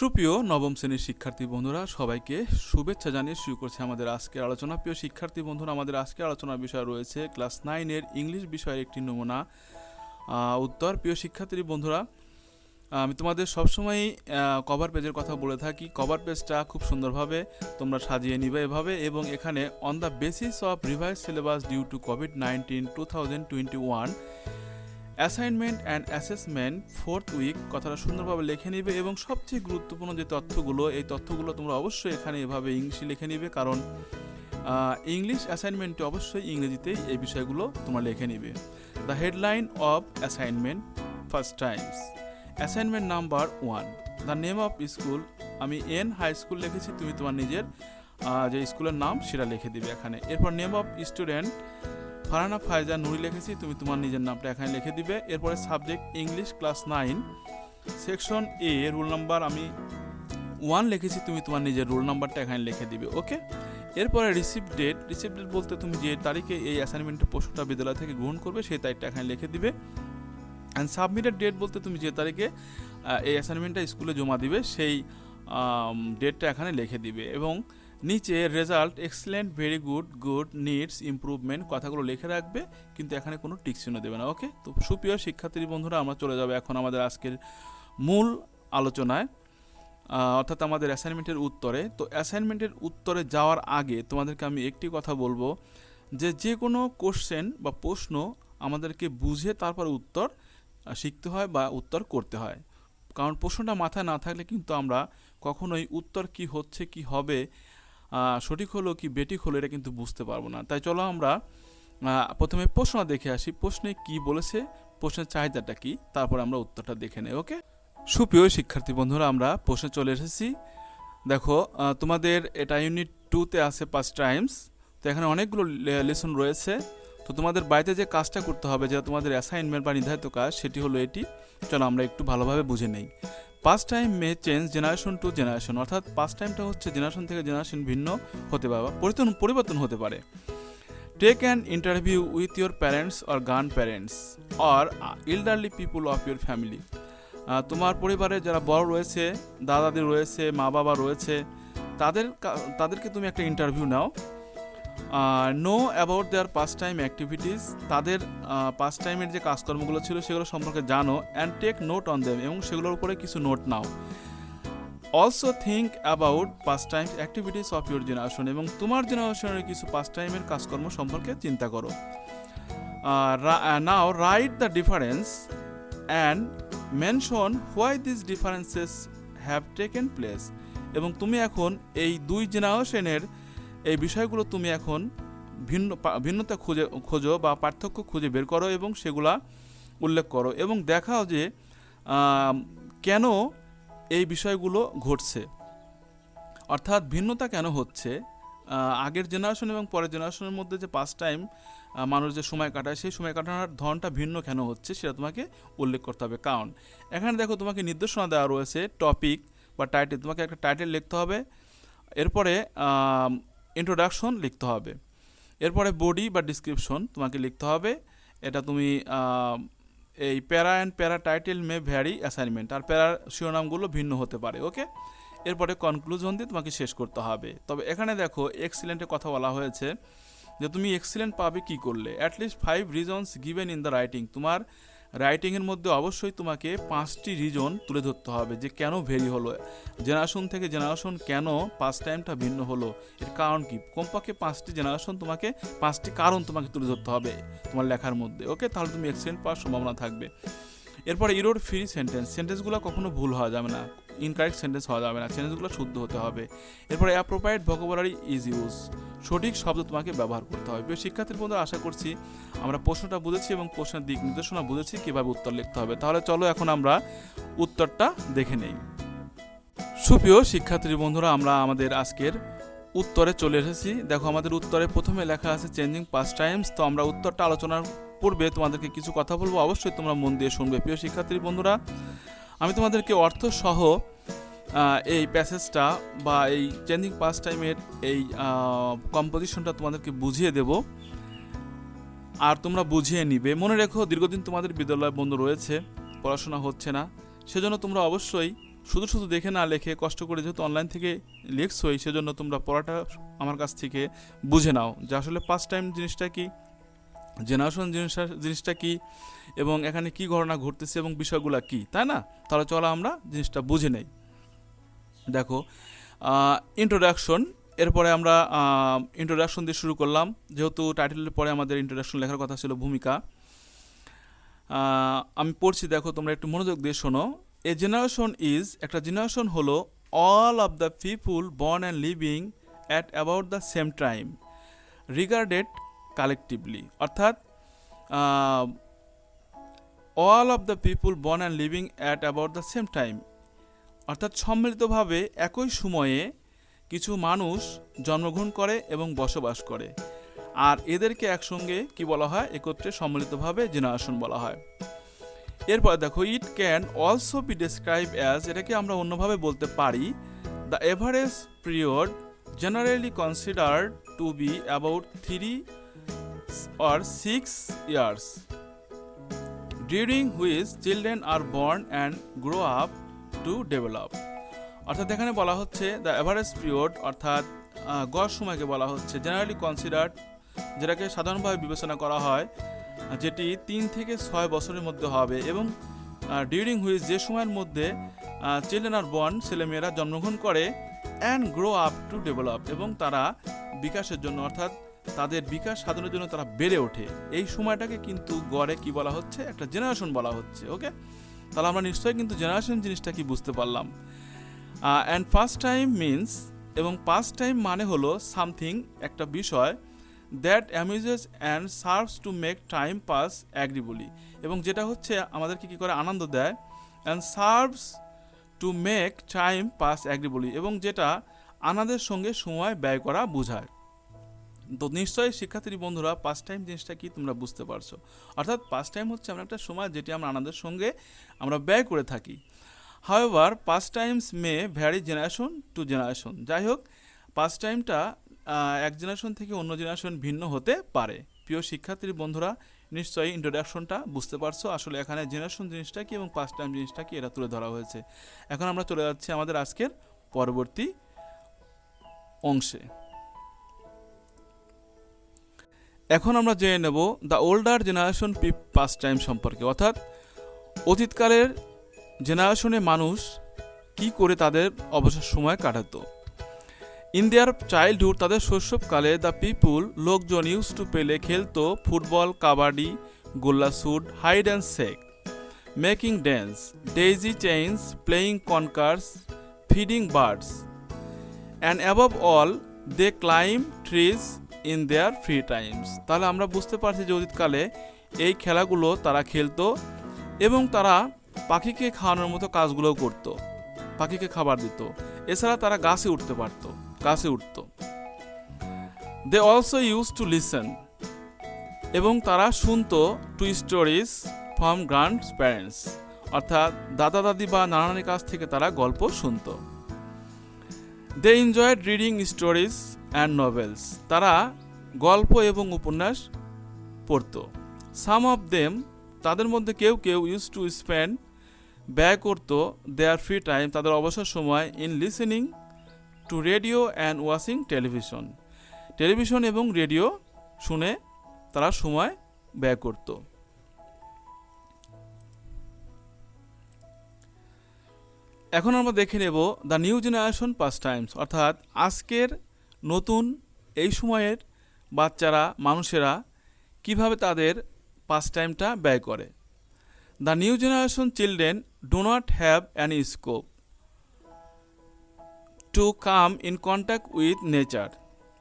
সুপ্রিয় নবম শ্রেণীর শিক্ষার্থী বন্ধুরা, সবাইকে শুভেচ্ছা জানিয়ে শুরু করছে আমাদের আজকের আলোচনা। প্রিয় শিক্ষার্থী বন্ধুরা, আমাদের আজকের আলোচনার বিষয় রয়েছে ক্লাস 9-এর ইংলিশ বিষয়ের একটি নমুনা উত্তর। প্রিয় শিক্ষার্থী বন্ধুরা, আমি তোমাদের সবসময়ই কভার পেজের কথা বলে থাকি। কভার পেজটা খুব সুন্দরভাবে তোমরা সাজিয়ে নিবে এভাবে, এবং এখানে on the basis of revise syllabus due to কোভিড-19 2021 assignment and assessment 4th week কথাটা সুন্দরভাবে লিখে নিবে, এবং সবচেয়ে গুরুত্বপূর্ণ যে তথ্যগুলো, এই তথ্যগুলো তোমরা অবশ্যই এখানে এভাবে ইংলিশে লিখে নিবে, কারণ ইংলিশ অ্যাসাইনমেন্টে অবশ্যই ইংরেজিতেই এই বিষয়গুলো তোমরা লিখে নিবে। The headline of assignment first Times, assignment number 1, the name of school. আমি এন হাই স্কুল লিখেছি, তুমি তোমার নিজের যে স্কুলের নাম সেটা লিখে দিবে এখানে। এরপর name of student Farhana Fayza নুরি লিখেছি, তুমি তোমার নিজের নামটা এখানে লিখে দিবে। এরপরে সাবজেক্ট ইংলিশ ক্লাস 9 সেকশন এ, রোল নাম্বার আমি 1 লিখেছি, তুমি তোমার নিজের রোল নাম্বারটা এখানে লিখে দিবে। ওকে। এরপরে রিসিভ ডেট বলতে তুমি যে তারিখে এই অ্যাসাইনমেন্টের প্রশ্নটা বিদ্যালয় থেকে গ্রহণ করবে সেই তারিখটা এখানে লিখে দিবে। অ্যান্ড সাবমিটেড ডেট বলতে তুমি যে তারিখে এই অ্যাসাইনমেন্টটা স্কুলে জমা দিবে সেই ডেটটা এখানে লিখে দিবে। এবং নিচে result excellent, very good, good, needs improvement কথাগুলো লিখে রাখবে, কিন্তু এখানে কোনো টিক চিহ্ন দেবে না। ওকে। তো সুপ্রিয় শিক্ষার্থী বন্ধুরা, আমরা চলে যাবো এখন আমাদের আজকের মূল আলোচনায়, অর্থাৎ আমাদের অ্যাসাইনমেন্টের উত্তরে। তো অ্যাসাইনমেন্টের উত্তরে যাওয়ার আগে তোমাদেরকে আমি একটি কথা বলবো, যে কোনো কোশ্চেন বা প্রশ্ন আমাদেরকে বুঝে তারপর উত্তর শিখতে হয় বা উত্তর করতে হয়, কারণ প্রশ্নটা মাথায় না থাকলে কিন্তু আমরা কখনোই উত্তর কি হচ্ছে কি হবে, সঠিক হলো কি বেঠিক হলো, এটা কিন্তু বুঝতে পারবো না। তাই চলো আমরা প্রথমে প্রশ্ন দেখে আসি, প্রশ্নে কি বলেছে, প্রশ্নের চাহিদাটা কি, তারপর আমরা উত্তরটা দেখে নেই। ওকে। সুপ্রিয় শিক্ষার্থী বন্ধুরা, আমরা প্রশ্নে চলে এসেছি। দেখো, তোমাদের এটা ইউনিট 2-তে আছে পাস্ট টাইমস। তো এখানে অনেকগুলো লেসন রয়েছে। তো তোমাদের বাড়িতে যে কাজটা করতে হবে, যেটা তোমাদের অ্যাসাইনমেন্ট বা নির্ধারিত কাজ, সেটি হলো এটি। চলো আমরা একটু ভালোভাবে বুঝে নেই। Past time May change generation to generation, অর্থাৎ পাস্ট টাইমটা হচ্ছে জেনারেশন থেকে জেনারেশন ভিন্ন হতে পারে বা পরিবর্তন হতে পারে। Take an interview with your parents or grandparents or elderly people of your family. তোমার পরিবারে যারা বড় রয়েছে, দাদা দাদি রয়েছে, মা বাবা রয়েছে, তাদেরকে তুমি একটা ইন্টারভিউ নাও। Know about their pastime activities, তাদের পাস্ট টাইমের যে কাজকর্মগুলো ছিল সেগুলো সম্পর্কে জানো। And take note on them, এবং সেগুলোর উপরে কিছু নোট নাও। Also think about pastime activities of your generation, এবং তোমার জেনারেশনের কিছু পাস্ট টাইমের কাজকর্ম সম্পর্কে চিন্তা করো। Now write the difference and mention why this differences have taken place, এবং তুমি এখন এই দুই জেনারেশনের এই বিষয়গুলো তুমি এখন ভিন্নতা খোঁজো বা পার্থক্য খুঁজে বের করো, এবং সেগুলা উল্লেখ করো, এবং দেখাও যে কেন এই বিষয়গুলো ঘটছে, অর্থাৎ ভিন্নতা কেন হচ্ছে। আগের জেনারেশন এবং পরের জেনারেশনের মধ্যে যে পাস্ট টাইম মানুষ যে সময় কাটায়, সেই সময় কাটানোর ধরনটা ভিন্ন কেন হচ্ছে সেটা তোমাকে উল্লেখ করতে হবে। কারণ এখানে দেখো তোমাকে নির্দেশনা দেওয়া রয়েছে, টপিক বা টাইটেল, তোমাকে একটা টাইটেল লিখতে হবে, এরপরে ইন্ট্রোডাকশন লিখতে হবে, এরপরে বডি বা ডিসক্রিপশন তোমাকে লিখতে হবে। এটা তুমি এই প্যারা অ্যান্ড প্যারা টাইটেল মে ভ্যারি অ্যাসাইনমেন্ট, আর প্যারার শিরোনামগুলো ভিন্ন হতে পারে। ওকে। এরপরে কনক্লুশন দিয়ে তোমাকে শেষ করতে হবে। তবে এখানে দেখো এক্সিলেন্টের কথা বলা হয়েছে, যে তুমি এক্সিলেন্ট পাবে কি করলে। At least 5 reasons given in the writing, তোমার রাইটিংয়ের মধ্যে অবশ্যই তোমাকে 5টি রিজন তুলে ধরতে হবে, যে কেন ভেরি হলো, জেনারেশন থেকে জেনারেশন কেন পাস্ট টাইমটা ভিন্ন হলো, এর কারণ কি। কমপক্ষে 5টি জেনারেশন তোমাকে 5টি কারণ তোমাকে তুলে ধরতে হবে তোমার লেখার মধ্যে। ওকে। তাহলে তুমি এক্সিলেন্ট পাওয়ার সম্ভাবনা থাকবে। এরপরে ইরোর ফ্রি সেন্টেন্সগুলো কখনো ভুল হওয়া যাবে না, ইনকারেক্ট সেন্টেন্স হওয়া যাবে না, সেন্টেন্সগুলো শুদ্ধ হতে হবে। এরপরে অ্যাপ্রোপ্রিয়েট ভোকাবুলারি ইজ ইউজ, সঠিক শব্দ তোমাকে ব্যবহার করতে হবে। প্রিয় শিক্ষার্থীর বন্ধুরা, আশা করছি আমরা প্রশ্নটা বুঝেছি এবং প্রশ্নের দিক নির্দেশনা বুঝেছি কীভাবে উত্তর লিখতে হবে। তাহলে চলো এখন আমরা উত্তরটা দেখে নেই। সুপ্রিয় শিক্ষার্থী বন্ধুরা, আমরা আমাদের আজকের উত্তরে চলে এসেছি। দেখো, আমাদের উত্তরে প্রথমে লেখা আছে চেঞ্জিং পাস্ট টাইমস। তো আমরা উত্তরটা আলোচনার পূর্বে তোমাদেরকে কিছু কথা বলবো, অবশ্যই তোমরা মন দিয়ে শুনবে। প্রিয় শিক্ষার্থী বন্ধুরা, আমি তোমাদেরকে অর্থ সহ এই প্যাসেজটা বা এই চেঞ্জিং পাস্ট টাইমের এই কম্পোজিশনটা তোমাদেরকে বুঝিয়ে দেব, আর তোমরা বুঝিয়ে নিবে। মনে রেখো, দীর্ঘদিন তোমাদের বিদ্যালয় বন্ধ রয়েছে, পড়াশোনা হচ্ছে না, সেজন্য তোমরা অবশ্যই শুধু শুধু দেখে না লেখে কষ্ট করে যেহেতু অনলাইন থেকে লিখছই, সেজন্য তোমরা পড়াটা আমার কাছ থেকে বুঝে নাও যে আসলে পাস্ট টাইম জিনিসটা কি, জেনারেশন জিনিসটা কি, এবং এখানে কি ঘটনা ঘটতেছে এবং বিষয়গুলো কি, তাই না? তাহলে চলো আমরা জিনিসটা বুঝে নেই। দেখো, ইন্ট্রোডাকশন, এরপরে আমরা ইন্ট্রোডাকশন দিয়ে শুরু করলাম, যেহেতু টাইটেলের পরে আমাদের ইন্ট্রোডাকশন লেখার কথা ছিল ভূমিকা। আমি পড়ছি, দেখো তোমরা একটু মনোযোগ দিয়ে শোনো। এ জেনারেশন ইজ, একটা জেনারেশন হলো all of the people born and living at about the same time regarded collectively, অর্থাৎ all of the people born and living at about the same time, অর্থাৎ সম্মিলিতভাবে একই সময়ে কিছু মানুষ জন্মগ্রহণ করে এবং বসবাস করে, আর এদেরকে একসঙ্গে কি বলা হয়, একত্রে সম্মিলিতভাবে জেনারেশন বলা হয়। এরপর দেখো, it can also be describe as, এটাকে আমরা অন্যভাবে বলতে পারি, the average period generally considered two be about 3 or 6 years during which children are born and grow up to develop, অর্থাৎ এখানে বলা হচ্ছে দ্য এভারেজ পিরিয়ড, অর্থাৎ গড় সময়কে বলা হচ্ছে, জেনারেলি কনসিডার্ড, যেটাকে সাধারণভাবে বিবেচনা করা হয়, যেটি 3 থেকে 6 বছরের মধ্যে হবে, এবং ডিউরিং হুইচ, যে সময়ের মধ্যে চিলড্রেন আর বর্ন, ছেলেমেয়েরা জন্মগ্রহণ করে, and grow up to develop, এবং তারা বিকাশের জন্য, অর্থাৎ তাদের বিকাশ সাধনের জন্য তারা বেড়ে ওঠে, এই সময়টাকে কিন্তু গড়ে কি বলা হচ্ছে, একটা জেনারেশন বলা হচ্ছে। ওকে, তাহলে আমরা নিশ্চয়ই কিন্তু জেনারেশন জিনিসটা কি বুঝতে পারলাম। অ্যান্ড ফার্স্ট টাইম মিনস, এবং পাস্ট টাইম মানে হলো সামথিং, একটা বিষয়, that amuses and serves to make time pass agreeably, এবং যেটা হচ্ছে আমাদেরকে কী করে আনন্দ দেয়, and serves to make time pass agreeably, এবং যেটা আনন্দের সঙ্গে সময় ব্যয় করা বোঝায়। তো নিশ্চয়ই শিক্ষার্থী বন্ধুরা, পাস্ট টাইম জিনিসটা কি তোমরা বুঝতে পারছো, অর্থাৎ পাস্ট টাইম হচ্ছে আমরা একটা সময় যেটি আমরা আনন্দের সঙ্গে আমরা ব্যয় করে থাকি। However past Times may vary generation to generation, যাই হোক পাস্ট টাইমটা এক জেনারেশন থেকে অন্য জেনারেশন ভিন্ন হতে পারে। প্রিয় শিক্ষার্থী বন্ধুরা, নিশ্চয়ই ইন্ট্রোডাকশনটা বুঝতে পারছো, আসলে এখানে জেনারেশন জিনিসটা কি এবং পাস্ট টাইম জিনিসটা কি, এটা তুলে ধরা হয়েছে। এখন আমরা চলে যাচ্ছি আমাদের আজকের পরবর্তী অংশে। এখন আমরা জেনে নেব the older generation past time সম্পর্কে, অর্থাৎ অতীতকালের জেনারেশনে মানুষ কি করে তাদের অবসর সময় কাটাতো। ইন দেয়ার চাইল্ডহুড, তাদের শৈশবকালে দ্য পিপুল, লোকজন, ইউজ টু পেলে, খেলতো ফুটবল, কাবাডি, গোল্লা শুট, hide and seek, making dance, daisy chains, playing conkers, feeding birds, and above all they climb trees in their free times. তাহলে আমরা বুঝতে পারছি যে অতীতকালে এই খেলাগুলো তারা খেলতো এবং তারা পাখিকে খাওয়ানোর মতো কাজগুলোও করত, পাখিকে খাবার দিত, এছাড়া তারা গাছে উঠতে পারত, গাছে উঠত। They also use to listen, এবং তারা শুনতো to stories from grandparents, অর্থাৎ দাদা দাদি বা নানানির কাছ থেকে তারা গল্প শুনত। They enjoyed reading stories and novels, তারা গল্প এবং উপন্যাস পড়ত। সাম অফ দেম, তাদের মধ্যে কেউ কেউ ইউজ টু স্পেন্ড, ব্যয় করত দেয়ার ফ্রি টাইম, তাদের অবসর সময়, in listening to radio and watching television, television এবং রেডিও শুনে তারা সময় ব্যয় করত। এখন আমরা দেখে নেব the new generation past Times, অর্থাৎ আজকের নতুন এই সময়ের বাচ্চারা, মানুষেরা কিভাবে তাদের পাস্ট টাইমটা ব্যয় করে। The new generation children do not have any scope to come in contact with nature,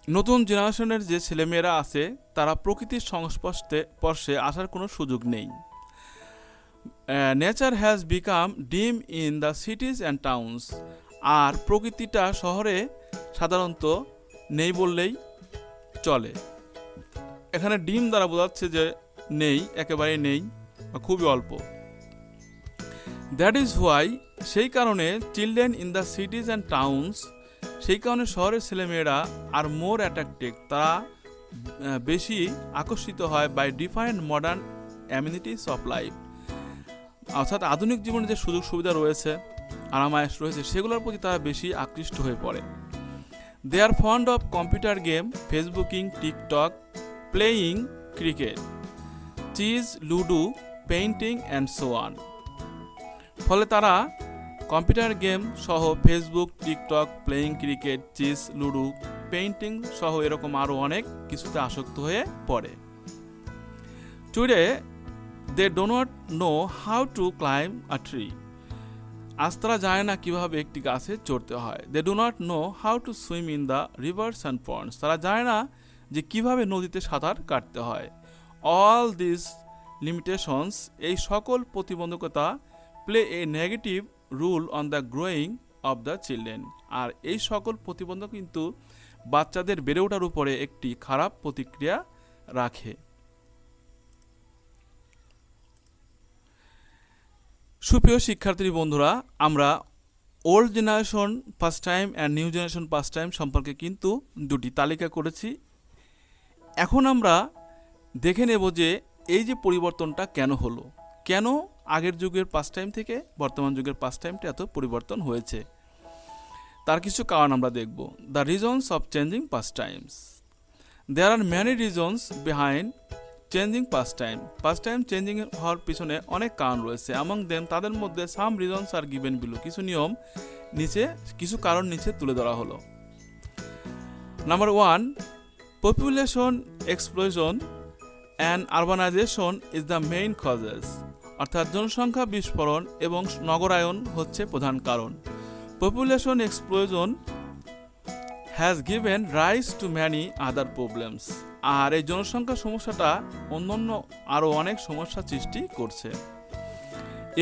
নতুন জেনারেশনের যে ছেলেমেয়েরা আছে তারা প্রকৃতির সংস্পর্শে আসার কোনো সুযোগ নেই। Nature has become dim in the cities and towns, আর প্রকৃতিটা শহরে সাধারণত নেই বললেই চলে। এখানে ডিম দ্বারা বোঝাচ্ছে যে নেই, একেবারেই নেই বা খুবই অল্প। দ্যাট ইজ হোয়াই, সেই কারণে children in the cities and towns, সেই কারণে শহরের ছেলেমেয়েরা আর মোর অ্যাট্রাক্টেড, তারা বেশি আকর্ষিত হয় by different modern amenities of life, অর্থাৎ আধুনিক জীবনে যে সুযোগ সুবিধা রয়েছে আরামায়েশ রয়েছে সেগুলোর প্রতি তারা বেশি আকৃষ্ট হয়ে পড়ে। They are fond of computer game, Facebooking, TikTok, playing cricket, chess, ludo, painting and so on. ফলে তারা কম্পিউটার গেম সহ Facebook, TikTok, playing cricket, chess, ludo, painting সহ এরকম আরও অনেক কিছুতে আসক্ত হয়ে পড়ে। Today they do not know how to climb a tree. আজ তারা জানে না কিভাবে একটি গাছে চড়তে হয়। They do not know how to swim in the rivers and ponds. তারা জানে না যে কিভাবে নদীতে সাঁতার কাটতে হয়। অল দিস লিমিটেশনস, এই সকল প্রতিবন্ধকতা, play a negative role on the growing of the children. আর এই সকল প্রতিবন্ধক কিন্তু বাচ্চাদের বেড়ে ওঠার উপরে একটি খারাপ প্রতিক্রিয়া রাখে। সুপ্রিয় শিক্ষার্থী বন্ধুরা, আমরা old generation first time and new generation first time সম্পর্কে কিন্তু দুটি তালিকা করেছি। এখন আমরা দেখে নেব যে এই যে পরিবর্তনটা কেন হলো, কেন আগের যুগের পাস্ট টাইম থেকে বর্তমান যুগের পাস্ট টাইমটা এত পরিবর্তন হয়েছে, তার কিছু কারণ আমরা দেখব। The reasons of changing pastimes. There are many reasons behind changing pastime changing হওয়ার পিছনে অনেক কারণ রয়েছে। অ্যামং দেম, তাদের মধ্যে some reasons are given below, কিছু নিয়ম নিচে, কিছু কারণ নিচে তুলে ধরা হলো। Number 1, population explosion and urbanisation is the main causes. অর্থাৎ জনসংখ্যা বিস্ফোরণ এবং নগরায়ন হচ্ছে প্রধান কারণ। Population explosion has given rise to many other problems. আর এই জনসংখ্যা সমস্যাটা অন্যান্য আরও অনেক সমস্যা সৃষ্টি করছে।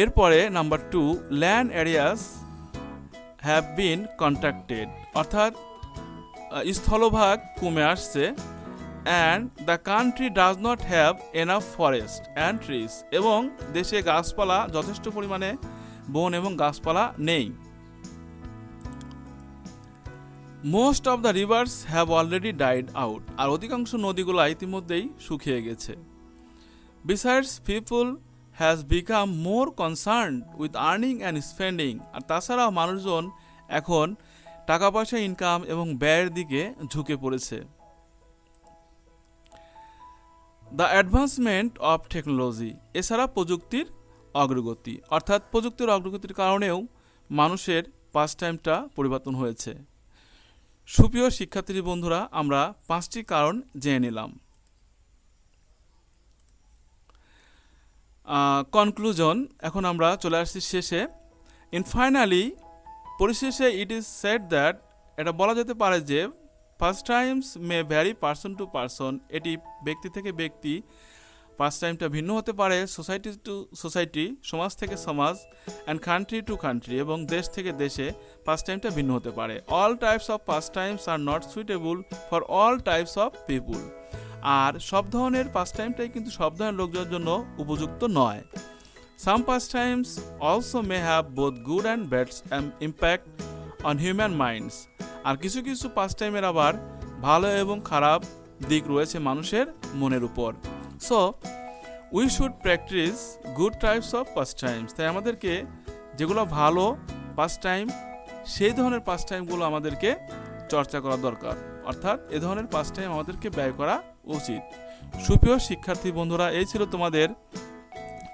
এরপরে number 2, land areas have been contracted. অর্থাৎ স্থলভাগ কমে আসছে। And the country does not have enough forest and trees. এবং দেশে গাছপালা, যথেষ্ট পরিমাণে বন এবং গাছপালা নেই। Most of the rivers have already died out. আর অধিকাংশ নদীগুলো ইতিমধ্যেই শুকিয়ে গেছে। Besides people has become more concerned with earning and spending. আর তাছাড়াও মানুষজন এখন টাকা পয়সা ইনকাম এবং ব্যয়ের দিকে ঝুঁকে পড়েছে। The advancement of technology. এছাড়া প্রযুক্তির অগ্রগতি, অর্থাৎ প্রযুক্তির অগ্রগতির কারণেও মানুষের পাস্ট টাইমটা পরিবর্তন হয়েছে। সুপ্রিয় শিক্ষার্থী বন্ধুরা, আমরা 5টি কারণ জেনে নিলাম। কনক্লুশন, এখন আমরা চলে আসছি শেষে। ইন ফাইনালি, পরিশেষে ইট ইজ সেড দ্যাট, এটা বলা যেতে পারে যে first times may vary person to person. এটি ব্যক্তি থেকে ব্যক্তি ফার্স্ট টাইমটা ভিন্ন হতে পারে, সোসাইটি টু সোসাইটি, সমাজ থেকে সমাজ, অ্যান্ড কান্ট্রি টু কান্ট্রি, এবং দেশ থেকে দেশে ফার্স্ট টাইমটা ভিন্ন হতে পারে। All types of first times are not suitable for all types of people. আর সব ধরনের ফার্স্ট টাইমটাই কিন্তু সব ধরনের লোকজনের জন্য উপযুক্ত নয়। Some first times also may have both good and bad impact on human minds. আর কিছু কিছু ফার্স্ট টাইমের আবার ভালো এবং খারাপ দিক রয়েছে মানুষের মনের উপর। So we should practice good types of past Times. তাই আমাদেরকে যেগুলো ভালো পাস্ট টাইম, সেই ধরনের পাস্ট টাইমগুলো আমাদেরকে চর্চা করা দরকার। অর্থাৎ এ ধরনের পাস্ট টাইম আমাদেরকে ব্যয় করা উচিত। সুপ্রিয় শিক্ষার্থী বন্ধুরা, এই ছিল তোমাদের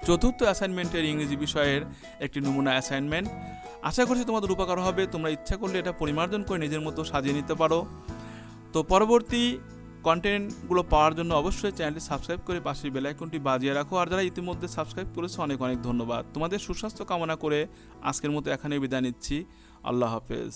চতুর্থ অ্যাসাইনমেন্টের ইংরেজি বিষয়ের একটি নমুনা অ্যাসাইনমেন্ট। আশা করছি তোমাদের উপকার হবে। তোমরা ইচ্ছা করলে এটা পরিমার্জন করে নিজের মতো সাজিয়ে নিতে পারো। তো পরবর্তী কন্টেন্টগুলো পাওয়ার জন্য অবশ্যই চ্যানেলটি সাবস্ক্রাইব করে পাশের বেল আইকনটি বাজিয়ে রাখো। আর যারা ইতিমধ্যে সাবস্ক্রাইব করেছো, অনেক অনেক ধন্যবাদ। তোমাদের সুস্বাস্থ্য কামনা করে আজকের মতো এখানে বিদায় নিচ্ছি। আল্লাহ হাফেজ।